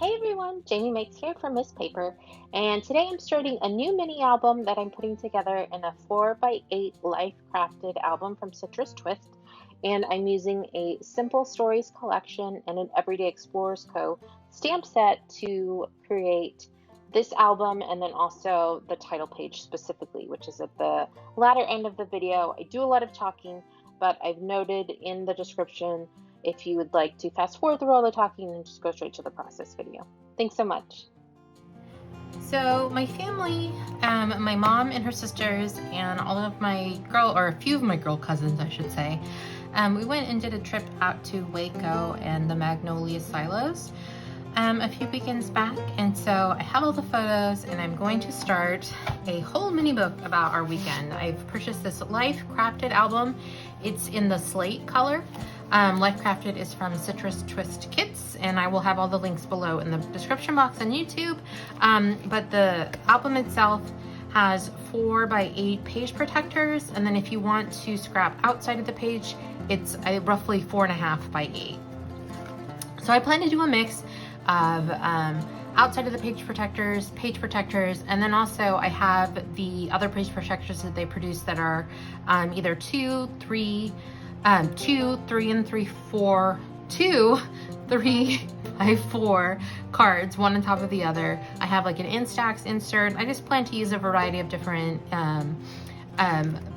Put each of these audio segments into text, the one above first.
Hey everyone, Jamie Makes here from Miss Paper, and today I'm starting a new mini album that I'm putting together in a 4x8 life crafted album from Citrus Twist. And I'm using a Simple Stories collection and an Everyday Explorers Co. stamp set to create this album and then also the title page specifically, which is at the latter end of the video. I do a lot of talking, but I've noted in the description if you would like to fast forward through all the talking and just go straight to the process video. Thanks so much. So my family, my mom and her sisters and all of my a few of my girl cousins, I should say, we went and did a trip out to Waco and the Magnolia Silos a few weekends back. And so I have all the photos and I'm going to start a whole mini book about our weekend. I've purchased this Life Crafted album. It's in the slate color. Life Crafted is from Citrus Twist Kits, and I will have all the links below in the description box on YouTube. But the album itself has 4x8 page protectors, and then if you want to scrap outside of the page, it's roughly 4.5x8. So I plan to do a mix of outside of the page protectors, and then also I have the other page protectors that they produce that are either 2, 3, 3 by 4 cards, one on top of the other. I have like an Instax insert. I just plan to use a variety of different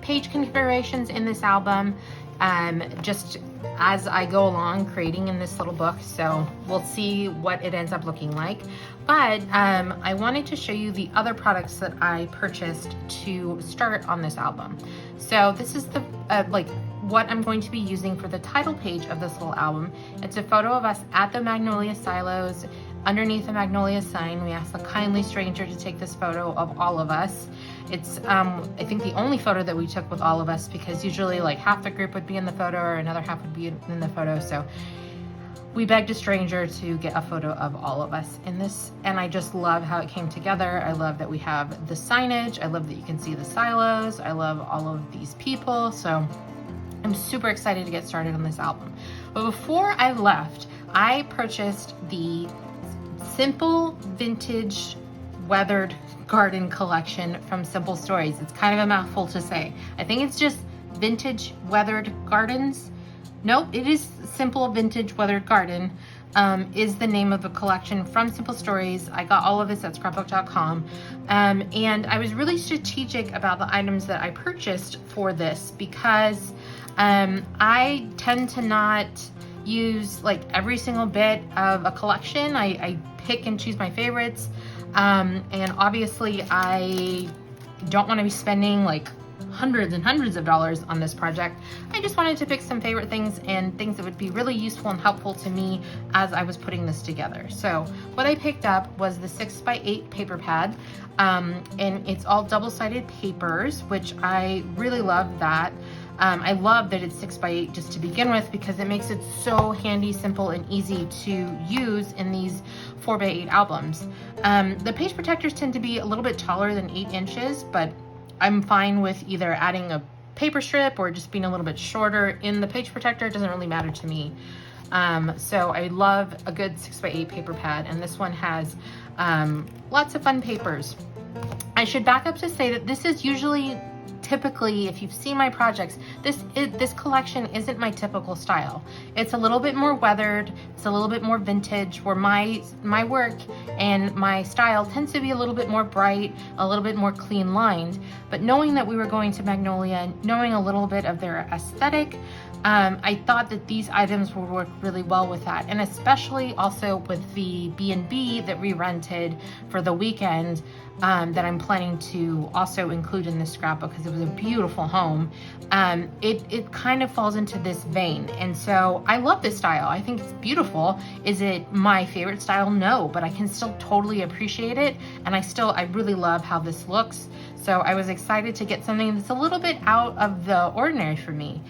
page configurations in this album, just as I go along creating in this little book. So we'll see what it ends up looking like. But I wanted to show you the other products that I purchased to start on this album. So this is the what I'm going to be using for the title page of this little album. It's a photo of us at the Magnolia Silos underneath the Magnolia sign. We asked a kindly stranger to take this photo of all of us. It's I think the only photo that we took with all of us, because usually like half the group would be in the photo or another half would be in the photo. So we begged a stranger to get a photo of all of us in this, and I just love how it came together. I love that we have the signage. I love that you can see the silos. I love all of these people. So I'm super excited to get started on this album. But before I left, I purchased the Simple Vintage Weathered Garden collection from Simple Stories. It's kind of a mouthful to say. I think it's just Vintage Weathered Gardens. Nope, it is Simple Vintage Weathered Garden is the name of the collection from Simple Stories. I got all of this at scrapbook.com. And I was really strategic about the items that I purchased for this because I tend to not use like every single bit of a collection. I pick and choose my favorites. And obviously I don't want to be spending like hundreds and hundreds of dollars on this project. I just wanted to pick some favorite things and things that would be really useful and helpful to me as I was putting this together. So what I picked up was the 6x8 paper pad, and it's all double-sided papers, which I really love that. I love that it's 6x8 just to begin with, because it makes it so handy, simple, and easy to use in these 4x8 albums. The page protectors tend to be a little bit taller than 8 inches, but I'm fine with either adding a paper strip or just being a little bit shorter in the page protector. It doesn't really matter to me. So I love a good 6x8 paper pad, and this one has lots of fun papers. I should back up to say that this is usually, typically, if you've seen my projects, this collection isn't my typical style. It's a little bit more weathered, it's a little bit more vintage, where my work and my style tends to be a little bit more bright, a little bit more clean lined. But knowing that we were going to Magnolia, knowing a little bit of their aesthetic, I thought that these items would work really well with that, and especially also with the B&B that we rented for the weekend, that I'm planning to also include in this scrapbook because it was a beautiful home. It kind of falls into this vein, and so I love this style. I think it's beautiful. Is it my favorite style? No, but I can still totally appreciate it, and I really love how this looks. So I was excited to get something that's a little bit out of the ordinary for me.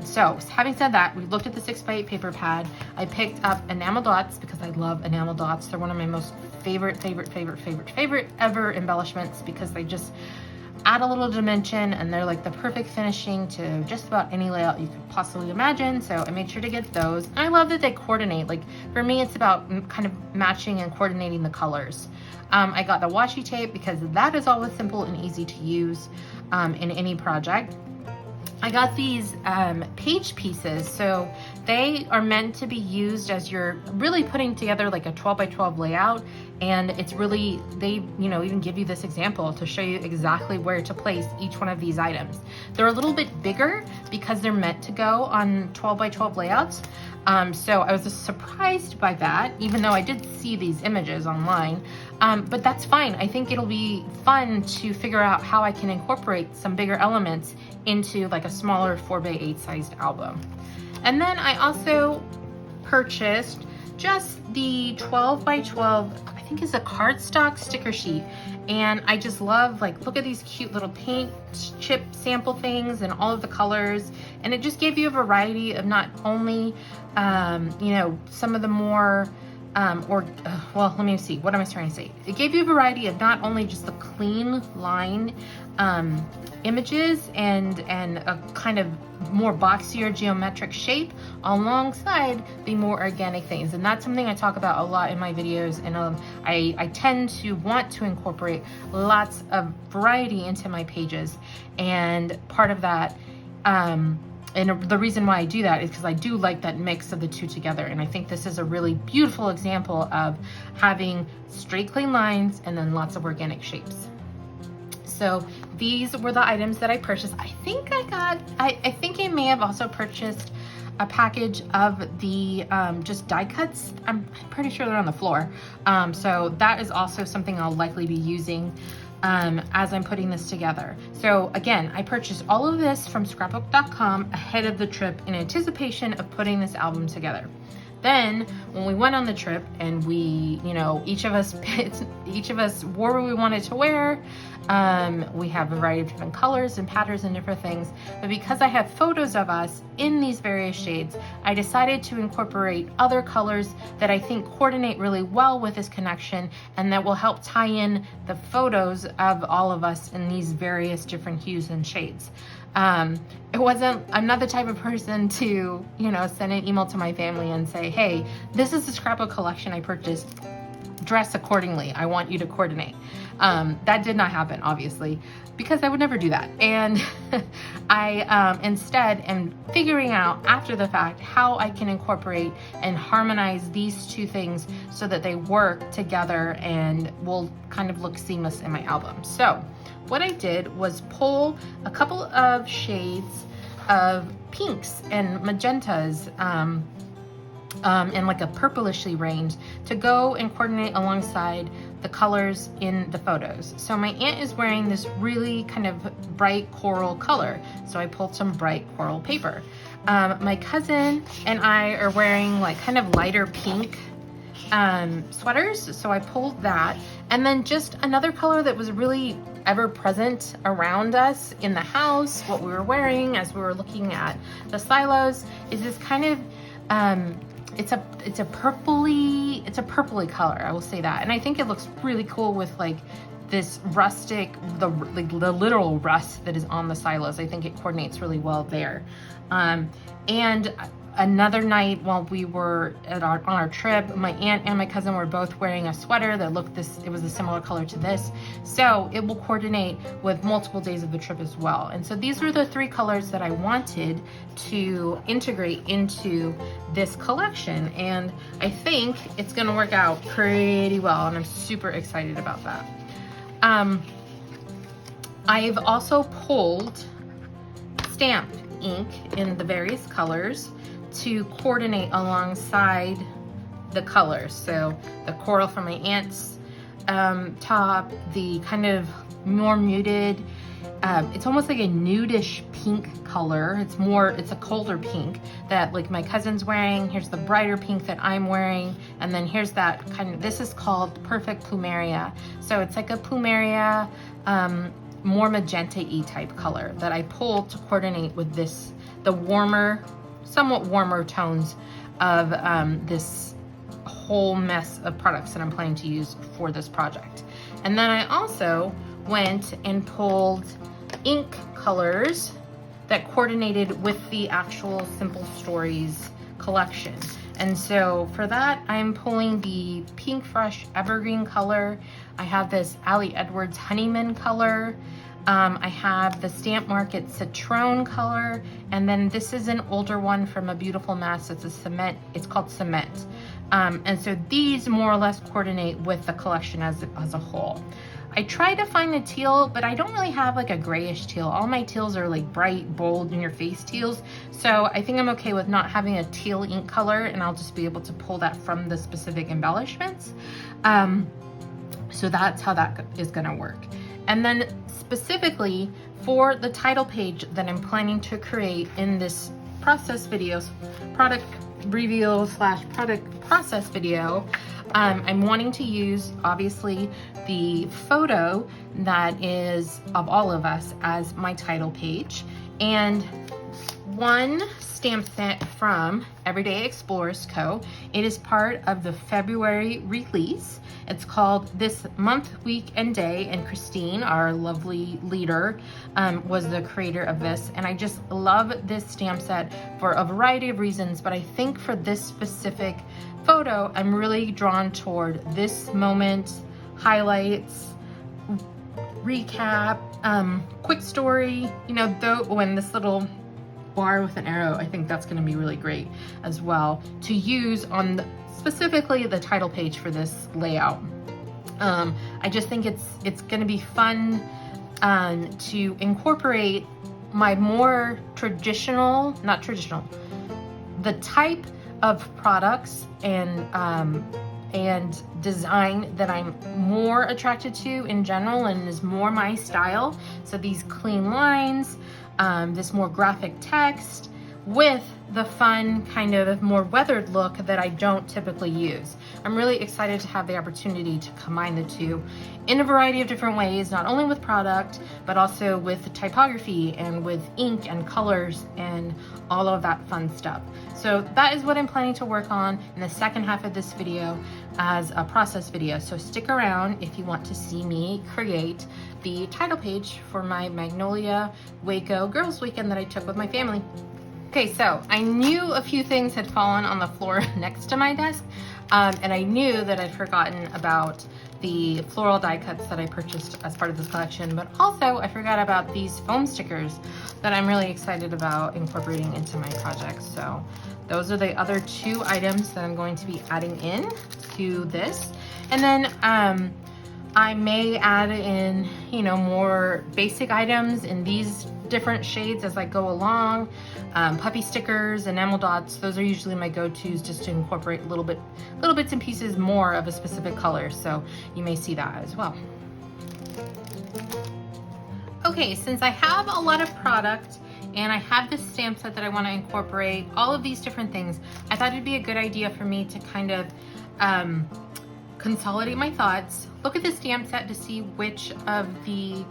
So having said that, we looked at the 6x8 paper pad. I picked up enamel dots because I love enamel dots. They're one of my most favorite ever embellishments, because add a little dimension, and they're like the perfect finishing to just about any layout you could possibly imagine. So I made sure to get those. And I love that they coordinate. Like for me, it's about kind of matching and coordinating the colors. I got the washi tape because that is always simple and easy to use in any project. I got these page pieces, so they are meant to be used as you're really putting together like a 12 by 12 layout, and it's really, they even give you this example to show you exactly where to place each one of these items. They're a little bit bigger because they're meant to go on 12 by 12 layouts, so I was surprised by that, even though I did see these images online, but that's fine. I think it'll be fun to figure out how I can incorporate some bigger elements into like a smaller 4x8 sized album. And then I also purchased just the 12 by 12, I think is a cardstock sticker sheet. And I just love, like, look at these cute little paint chip sample things and all of the colors. And it just gave you a variety of not only, some of the more, well, let me see, what am I trying to say? It gave you a variety of not only just the clean line images and a kind of more boxier geometric shape alongside the more organic things. And that's something I talk about a lot in my videos, and I tend to want to incorporate lots of variety into my pages. And part of that, and the reason why I do that is because I do like that mix of the two together. And I think this is a really beautiful example of having straight clean lines and then lots of organic shapes. So these were the items that I purchased. I think I may have also purchased a package of the just die cuts. I'm pretty sure they're on the floor. So that is also something I'll likely be using as I'm putting this together. So again, I purchased all of this from scrapbook.com ahead of the trip in anticipation of putting this album together. Then when we went on the trip and we, each of us wore what we wanted to wear. We have a variety of different colors and patterns and different things. But because I have photos of us in these various shades, I decided to incorporate other colors that I think coordinate really well with this connection and that will help tie in the photos of all of us in these various different hues and shades. I'm not the type of person to, send an email to my family and say, hey, this is the scrapbook collection I purchased, dress accordingly, I want you to coordinate. That did not happen, obviously, because I would never do that. And I instead am figuring out after the fact how I can incorporate and harmonize these two things so that they work together and will kind of look seamless in my album. So what I did was pull a couple of shades of pinks and magentas in like a purplishly range to go and coordinate alongside the colors in the photos. So my aunt is wearing this really kind of bright coral color, so I pulled some bright coral paper. My cousin and I are wearing like kind of lighter pink sweaters, so I pulled that. And then just another color that was really ever present around us in the house, what we were wearing as we were looking at the silos, is this kind of it's a purpley color, I will say that. And I think it looks really cool with like this rustic, the literal rust that is on the silos. I think it coordinates really well there. And another night while we were on our trip, my aunt and my cousin were both wearing a sweater that it was a similar color to this. So it will coordinate with multiple days of the trip as well. And so these were the three colors that I wanted to integrate into this collection. And I think it's gonna work out pretty well, and I'm super excited about that. I've also pulled stamp ink in the various colors to coordinate alongside the colors. So the coral from my aunt's top, the kind of more muted, it's almost like a nudish pink color. It's a colder pink that like my cousin's wearing. Here's the brighter pink that I'm wearing. And then here's that this is called Perfect Plumeria. So it's like a plumeria, more magenta-y type color that I pulled to coordinate with the somewhat warmer tones of this whole mess of products that I'm planning to use for this project. And then I also went and pulled ink colors that coordinated with the actual Simple Stories collection. And so for that, I'm pulling the Pink Fresh Evergreen color. I have this Ali Edwards Honeyman color. I have the Stamp Market Citron color, and then this is an older one from A Beautiful Mess. It's a cement, it's called Cement. And so these more or less coordinate with the collection as a whole. I try to find a teal, but I don't really have like a grayish teal. All my teals are like bright, bold, in your face teals. So I think I'm okay with not having a teal ink color, and I'll just be able to pull that from the specific embellishments. So that's how that is gonna work. And then specifically for the title page that I'm planning to create in this process videos, product reveal slash product process video, I'm wanting to use obviously the photo that is of all of us as my title page, and one stamp set from Everyday Explorers Co. It is part of the February release. It's called This Month, Week, and Day, and Christine, our lovely leader, was the creator of this. And I just love this stamp set for a variety of reasons, but I think for this specific photo, I'm really drawn toward this moment, highlights, recap, quick story, you know, though when this little bar with an arrow, I think that's going to be really great as well to use on specifically the title page for this layout. I just think it's going to be fun to incorporate my more traditional, not traditional, the type of products and design that I'm more attracted to in general and is more my style. So these clean lines, this more graphic text with the fun kind of more weathered look that I don't typically use. I'm really excited to have the opportunity to combine the two in a variety of different ways, not only with product, but also with typography and with ink and colors and all of that fun stuff. So that is what I'm planning to work on in the second half of this video as a process video. So stick around if you want to see me create the title page for my Magnolia Waco Girls Weekend that I took with my family. Okay, so I knew a few things had fallen on the floor next to my desk, and I knew that I'd forgotten about the floral die cuts that I purchased as part of this collection, but also I forgot about these foam stickers that I'm really excited about incorporating into my project. So those are the other two items that I'm going to be adding in to this. And then I may add in, you know, more basic items in these different shades as I go along. Puppy stickers, enamel dots, those are usually my go-tos just to incorporate little bits and pieces more of a specific color. So you may see that as well. Okay, since I have a lot of product and I have this stamp set that I want to incorporate, all of these different things, I thought it'd be a good idea for me to kind of consolidate my thoughts, look at the stamp set to see which of the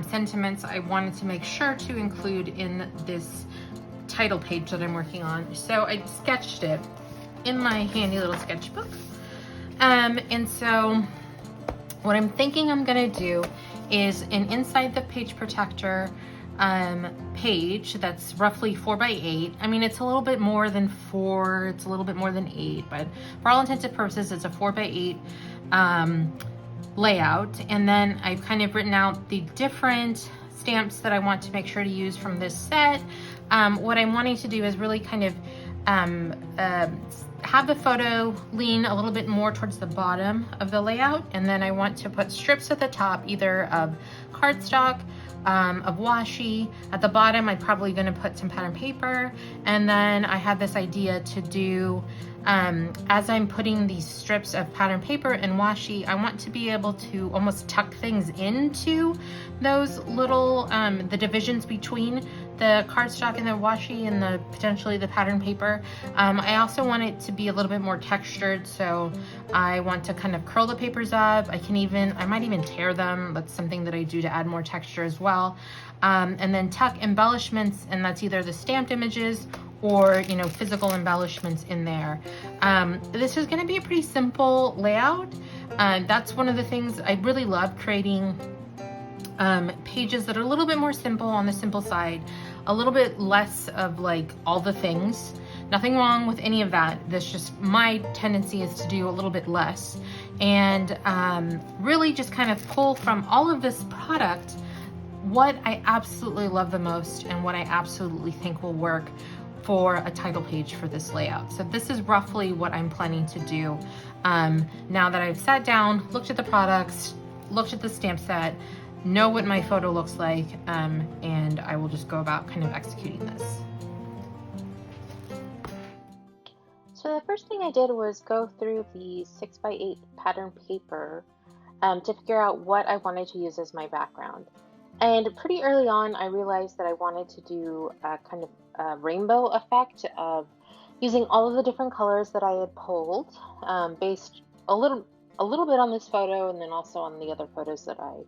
sentiments I wanted to make sure to include in this title page that I'm working on. So I sketched it in my handy little sketchbook. And so what I'm thinking I'm gonna do is inside the page protector page that's roughly 4x8. I mean, it's a little bit more than 4, it's a little bit more than 8, but for all intents and purposes, it's a 4x8 layout. And then I've kind of written out the different stamps that I want to make sure to use from this set. What I'm wanting to do is really kind of have the photo lean a little bit more towards the bottom of the layout, and then I want to put strips at the top, either of cardstock, of washi. At the bottom, I'm probably going to put some pattern paper, and then I have this idea to do, as I'm putting these strips of pattern paper and washi, I want to be able to almost tuck things into those little, the divisions between the cardstock and the washi and the potentially the pattern paper. I also want it to be a little bit more textured, so I want to kind of curl the papers up. I might even tear them. That's something that I do to add more texture as well. And then tuck embellishments, and that's either the stamped images or, you know, physical embellishments in there. This is going to be a pretty simple layout. That's one of the things I really love creating pages that are a little bit more simple, on the simple side, a little bit less of like all the things. Nothing wrong with any of that. That's just my tendency, is to do a little bit less, and really just kind of pull from all of this product what I absolutely love the most and what I absolutely think will work for a title page for this layout. So this is roughly what I'm planning to do now that I've sat down, looked at the products, looked at the stamp set, know what my photo looks like, and I will just go about kind of executing this. So the first thing I did was go through the 6x8 pattern paper to figure out what I wanted to use as my background. And pretty early on, I realized that I wanted to do a kind of a rainbow effect of using all of the different colors that I had pulled, based a little bit on this photo and then also on the other photos that I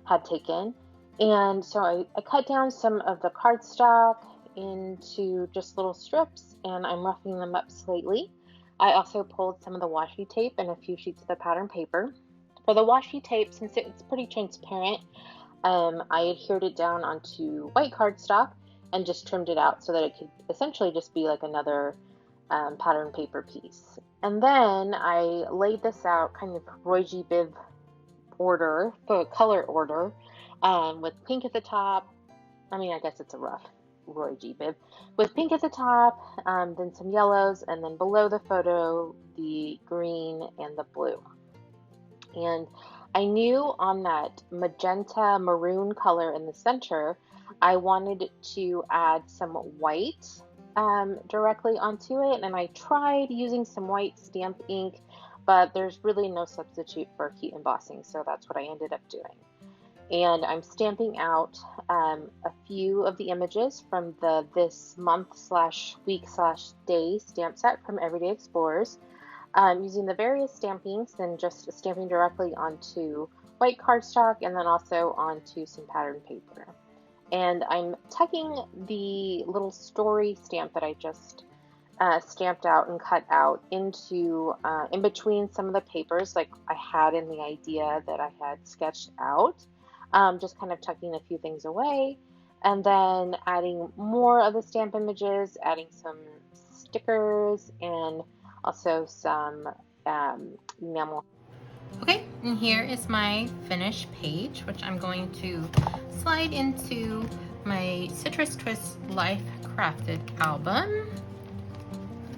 had taken. And so I cut down some of the cardstock into just little strips, and I'm roughing them up slightly. I also pulled some of the washi tape and a few sheets of the pattern paper. For the washi tape, since it's pretty transparent, I adhered it down onto white cardstock and just trimmed it out so that it could essentially just be like another pattern paper piece. And then I laid this out kind of Roy G. Biv order, the color order, with pink at the top. I mean, I guess it's a rough Roy G. Biv, with pink at the top, then some yellows, and then below the photo, the green and the blue. And I knew on that magenta maroon color in the center, I wanted to add some white directly onto it, and I tried using some white stamp ink, but there's really no substitute for heat embossing, so that's what I ended up doing. And I'm stamping out a few of the images from the this month/week/day stamp set from Everyday Explorers, using the various stampings and just stamping directly onto white cardstock and then also onto some pattern paper. And I'm tucking the little story stamp that I just stamped out and cut out into in between some of the papers like I had in the idea that I had sketched out, just kind of tucking a few things away, and then adding more of the stamp images, adding some stickers, and also some enamel. Okay, and here is my finished page, which I'm going to slide into my Citrus Twist Life Crafted album.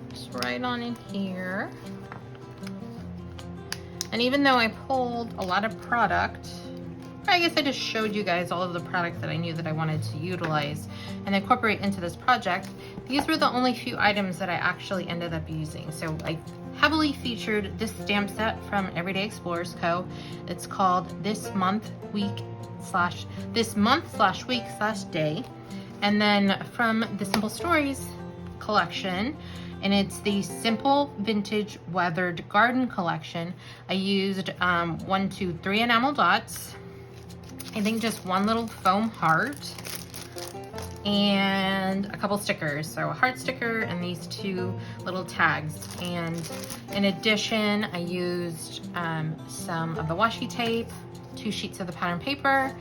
Just right on in here. And even though I pulled a lot of product, I guess I just showed you guys all of the products that I knew that I wanted to utilize and incorporate into this project, these were the only few items that I actually ended up using. So I heavily featured this stamp set from Everyday Explorers Co. It's called This Month/Week/Day. And then from the Simple Stories collection, and it's the Simple Vintage Weathered Garden collection, I used 1, 2, 3 enamel dots, I think just one little foam heart, and a couple stickers. So a heart sticker and these 2 little tags. And in addition, I used some of the washi tape, 2 sheets of the pattern paper,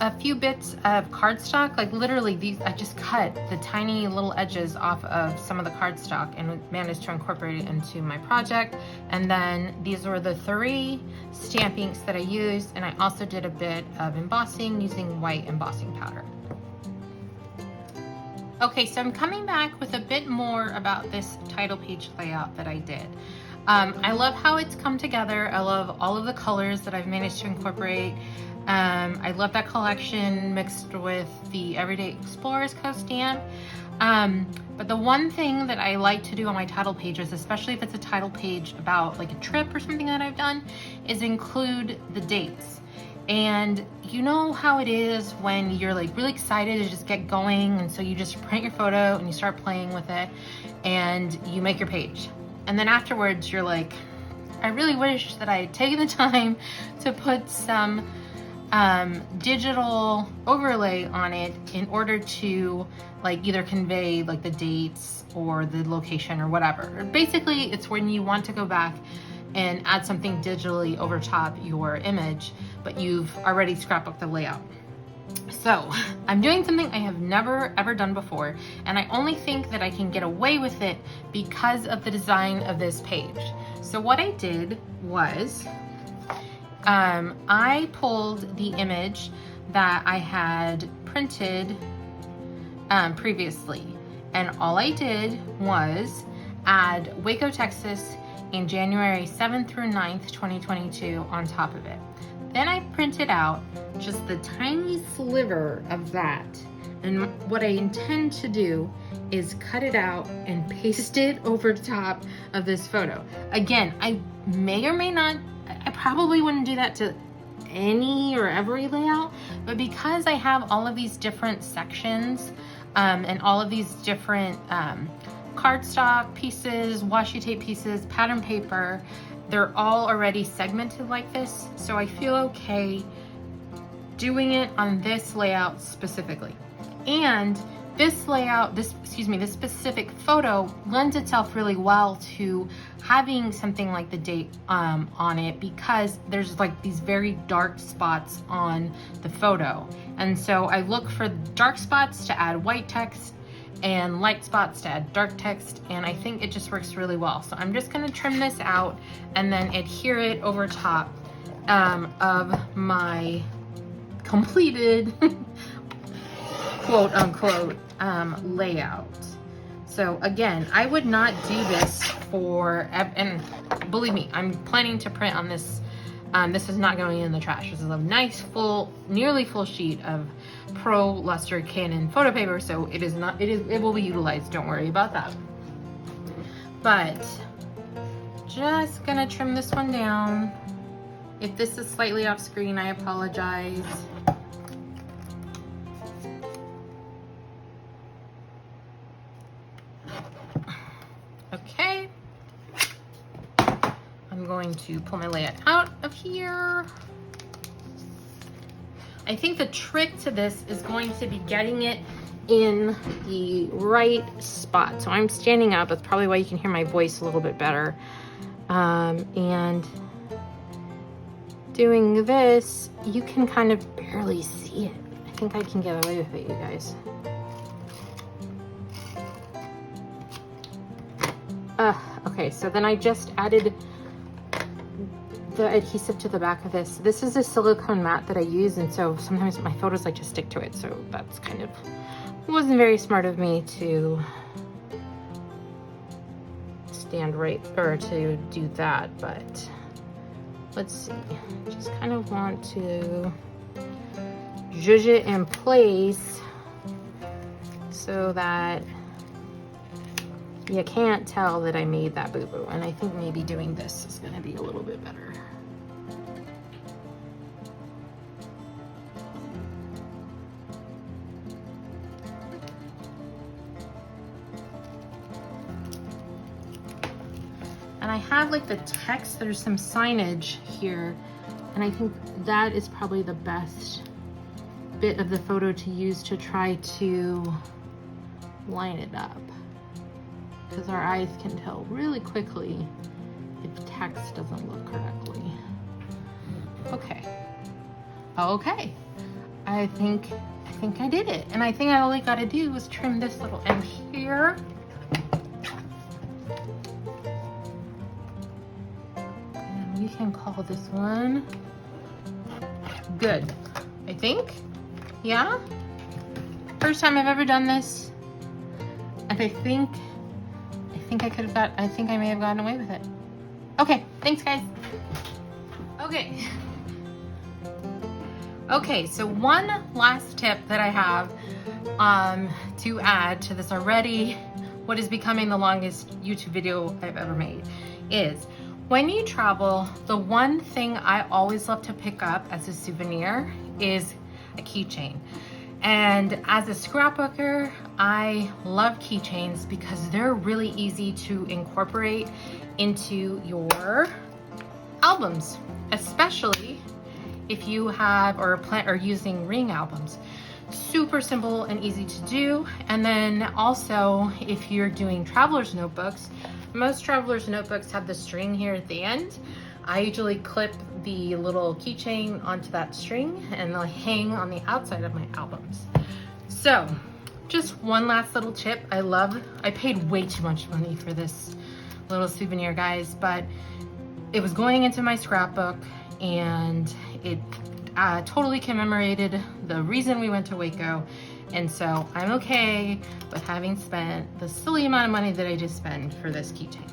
a few bits of cardstock, like literally these, I just cut the tiny little edges off of some of the cardstock and managed to incorporate it into my project. And then these were the 3 stamp inks that I used, and I also did a bit of embossing using white embossing powder. Okay, so I'm coming back with a bit more about this title page layout that I did. I love how it's come together. I love all of the colors that I've managed to incorporate. I love that collection mixed with the Everyday Explorers Co. stamp. But the one thing that I like to do on my title pages, especially if it's a title page about like a trip or something that I've done, is include the dates. And you know how it is when you're like really excited to just get going, and so you just print your photo and you start playing with it and you make your page. And then afterwards you're like, I really wish that I had taken the time to put some digital overlay on it in order to like either convey like the dates or the location or whatever. Basically, it's when you want to go back and add something digitally over top your image, but you've already scrapbooked the layout. So I'm doing something I have never ever done before, and I only think that I can get away with it because of the design of this page. So what I did was I pulled the image that I had printed previously, and all I did was add Waco, Texas in January 7th through 9th, 2022 on top of it. Then I printed out just the tiny sliver of that. And what I intend to do is cut it out and paste it over top of this photo. Again, I may or may not, I probably wouldn't do that to any or every layout, but because I have all of these different sections and all of these different cardstock pieces, washi tape pieces, pattern paper, they're all already segmented like this, so I feel okay doing it on this layout specifically. And this layout, this specific photo lends itself really well to having something like the date on it, because there's like these very dark spots on the photo. And so I look for dark spots to add white text and light spots to add dark text, and I think it just works really well. So I'm just gonna trim this out and then adhere it over top of my completed quote unquote layout. So again, I would not do this for, and believe me, I'm planning to print on this. This is not going in the trash. This is a nice full, nearly full sheet of Pro Luster Canon photo paper, so it will be utilized. Don't worry about that. But just gonna trim this one down. If this is slightly off screen, I apologize. Okay. I'm going to pull my layout out of here. I think the trick to this is going to be getting it in the right spot. So I'm standing up. That's probably why you can hear my voice a little bit better. And doing this, you can kind of barely see it. I think I can get away with it, you guys. Okay, so then I just added the adhesive to the back of this. This is a silicone mat that I use, and so sometimes my photos like to stick to it, so that's kind of, it wasn't very smart of me to stand right, or to do that, but let's see. Just kind of want to zhuzh it in place so that you can't tell that I made that boo-boo, and I think maybe doing this is gonna be a little bit better. And I have like the text, there's some signage here, and I think that is probably the best bit of the photo to use to try to line it up, because our eyes can tell really quickly if text doesn't look correctly. Okay. Okay. I think I did it. And I think all I gotta do is trim this little end here. And we can call this one good, I think. Yeah? First time I've ever done this. And I think I may have gotten away with it. Okay, thanks guys. Okay, so one last tip that I have to add to this already, what is becoming the longest YouTube video I've ever made, is when you travel, the one thing I always love to pick up as a souvenir is a keychain. And as a scrapbooker, I love keychains because they're really easy to incorporate into your albums, especially if you have or using ring albums. Super simple and easy to do. And then also if you're doing traveler's notebooks, Most travelers' notebooks have the string here at the end. I usually clip the little keychain onto that string and they'll hang on the outside of my albums. So, just one last little tip. I paid way too much money for this little souvenir, guys, but it was going into my scrapbook and it totally commemorated the reason we went to Waco. And so I'm okay with having spent the silly amount of money that I just spent for this keychain.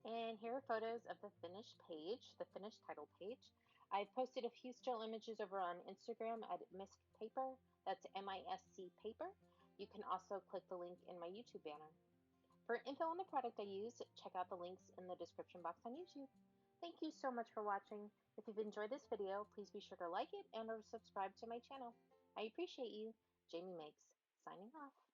And here are photos of the finished page, the finished title page. I've posted a few still images over on Instagram at Misc Paper. That's MISC Paper. You can also click the link in my YouTube banner. For info on the product I use, check out the links in the description box on YouTube. Thank you so much for watching. If you've enjoyed this video, please be sure to like it and or subscribe to my channel. I appreciate you. Jamie Makes, signing off.